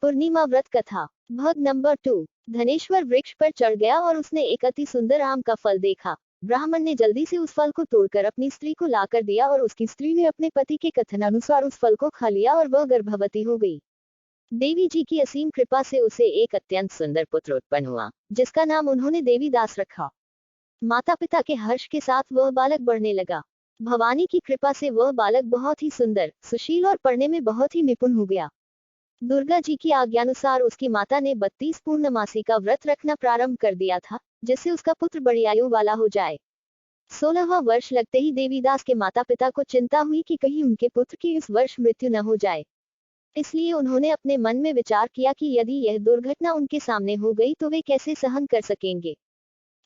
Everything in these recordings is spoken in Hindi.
पूर्णिमा व्रत कथा। भाग नंबर 2। धनेश्वर वृक्ष पर चढ़ गया और उसने एक अति सुंदर आम का फल देखा। ब्राह्मण ने जल्दी से उस फल को तोड़कर अपनी स्त्री को लाकर दिया और उसकी स्त्री ने अपने पति के कथनानुसार उस फल को खा लिया और वह गर्भवती हो गई। देवी जी की असीम कृपा से उसे एक अत्यंत सुंदर पुत्र उत्पन्न हुआ, जिसका नाम उन्होंने देवीदास रखा। माता पिता के हर्ष के साथ वह बालक बढ़ने लगा। भवानी की कृपा से वह बालक बहुत ही सुंदर, सुशील और पढ़ने में बहुत ही निपुण हो गया। दुर्गा जी की आज्ञानुसार उसकी माता ने 32 पूर्णमासी का व्रत रखना प्रारंभ कर दिया था, जिससे उसका पुत्र बड़ी आयु वाला हो जाए। 16वां वर्ष लगते ही देवीदास के माता पिता को चिंता हुई कि कहीं उनके पुत्र की इस वर्ष मृत्यु न हो जाए। इसलिए उन्होंने अपने मन में विचार किया कि यदि यह दुर्घटना उनके सामने हो गई तो वे कैसे सहन कर सकेंगे।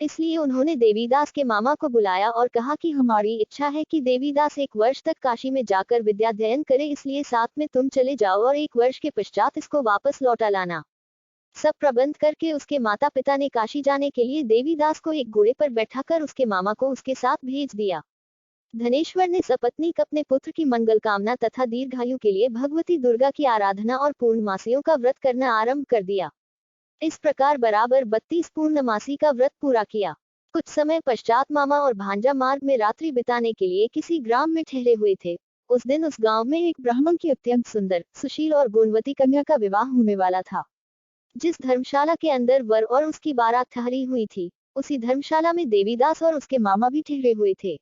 इसलिए उन्होंने देवीदास के मामा को बुलाया और कहा कि हमारी इच्छा है कि देवीदास 1 वर्ष तक काशी में जाकर विद्याध्ययन करे, इसलिए साथ में तुम चले जाओ और 1 वर्ष के पश्चात इसको वापस लौटा लाना। सब प्रबंध करके उसके माता पिता ने काशी जाने के लिए देवीदास को एक घोड़े पर बैठाकर उसके मामा को उसके साथ भेज दिया। धनेश्वर ने सपत्नीक अपने पुत्र की मंगल कामना तथा दीर्घायु के लिए भगवती दुर्गा की आराधना और पूर्णमासियों का व्रत करना आरंभ कर दिया। इस प्रकार बराबर 32 पूर्णमासी का व्रत पूरा किया। कुछ समय पश्चात मामा और भांजा मार्ग में रात्रि बिताने के लिए किसी ग्राम में ठहरे हुए थे। उस दिन उस गांव में एक ब्राह्मण की अत्यंत सुंदर, सुशील और गुणवती कन्या का विवाह होने वाला था। जिस धर्मशाला के अंदर वर और उसकी बारात ठहरी हुई थी, उसी धर्मशाला में देवीदास और उसके मामा भी ठहरे हुए थे।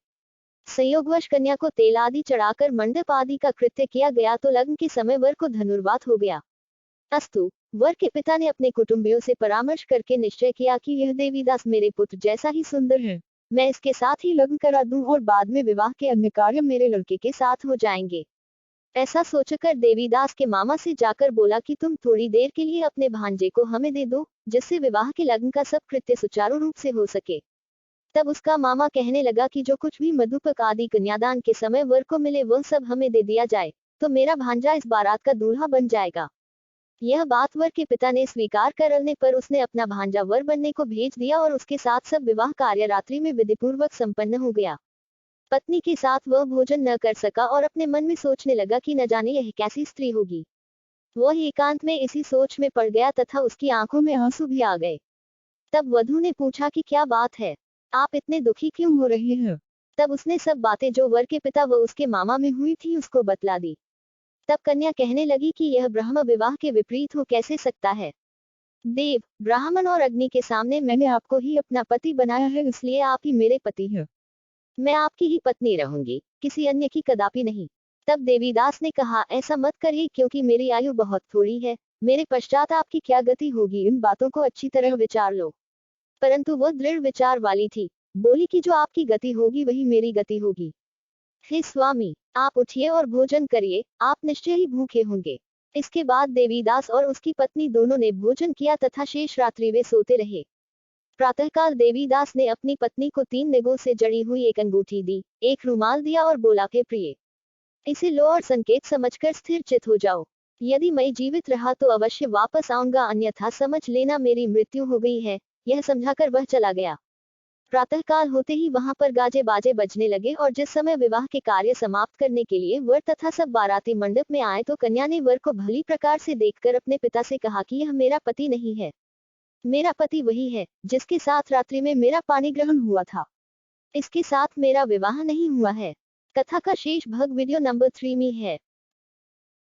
संयोगवश कन्या को तेल आदि चढ़ाकर मंडप आदि का कृत्य किया गया तो लग्न के समय वर को धनुर्वात हो गया। अस्तु, वर के पिता ने अपने कुटुंबियों से परामर्श करके निश्चय किया कि यह देवीदास मेरे पुत्र जैसा ही सुंदर है, मैं इसके साथ ही लग्न करा दूं और बाद में विवाह के अन्य कार्य मेरे लड़के के साथ हो जाएंगे। ऐसा सोचकर देवीदास के मामा से जाकर बोला कि तुम थोड़ी देर के लिए अपने भांजे को हमें दे दो, जिससे विवाह के लग्न का सब कृत्य सुचारू रूप से हो सके। तब उसका मामा कहने लगा कि जो कुछ भी मधुपक आदि कन्यादान के समय वर को मिले वह सब हमें दे दिया जाए, तो मेरा भांजा इस बारात का दूल्हा बन जाएगा। यह बात वर के पिता ने स्वीकार करने पर उसने अपना भांजा वर बनने को भेज दिया और उसके साथ सब विवाह कार्य रात्रि में विधिपूर्वक संपन्न हो गया। पत्नी के साथ वह भोजन न कर सका और अपने मन में सोचने लगा कि न जाने यह कैसी स्त्री होगी। वह एकांत में इसी सोच में पड़ गया तथा उसकी आंखों में आंसू भी आ गए। तब वधू ने पूछा कि क्या बात है, आप इतने दुखी क्यों हो रहे हैं? तब उसने सब बातें जो वर के पिता व उसके मामा में हुई थी उसको बतला दी। तब कन्या कहने लगी कि यह ब्रह्म विवाह के विपरीत हो कैसे सकता है। देव, ब्राह्मण और अग्नि के सामने मैंने आपको ही अपना पति बनाया है, इसलिए आप ही मेरे पति हैं। मैं आपकी ही पत्नी रहूंगी, किसी अन्य की कदापि नहीं। तब देवीदास ने कहा, ऐसा मत करिए क्योंकि मेरी आयु बहुत थोड़ी है, मेरे पश्चात आपकी क्या गति होगी इन बातों को अच्छी तरह विचार लो। परंतु वह दृढ़ विचार वाली थी, बोली कि जो आपकी गति होगी वही मेरी गति होगी। हे स्वामी, आप उठिए और भोजन करिए, आप निश्चय ही भूखे होंगे। इसके बाद देवीदास और उसकी पत्नी दोनों ने भोजन किया तथा शेष रात्रि वे सोते रहे। प्रातःकाल देवीदास ने अपनी पत्नी को 3 निगों से जड़ी हुई एक अंगूठी दी, एक रुमाल दिया और बोला कि प्रिय, इसे लो और संकेत समझकर स्थिर चित हो जाओ। यदि मैं जीवित रहा तो अवश्य वापस आऊंगा, अन्यथा समझ लेना मेरी मृत्यु हो गई है। यह समझाकर वह चला गया। प्रातःकाल होते ही वहां पर गाजे बाजे बजने लगे और जिस समय विवाह के कार्य समाप्त करने के लिए वर तथा सब बाराती मंडप में आए तो कन्या ने वर को भली प्रकार से देखकर अपने पिता से कहा कि यह मेरा पति नहीं है, मेरा पति वही है जिसके साथ रात्रि में मेरा पानी ग्रहण हुआ था। इसके साथ मेरा विवाह नहीं हुआ है। कथा का शेष भाग वीडियो नंबर 3 में है।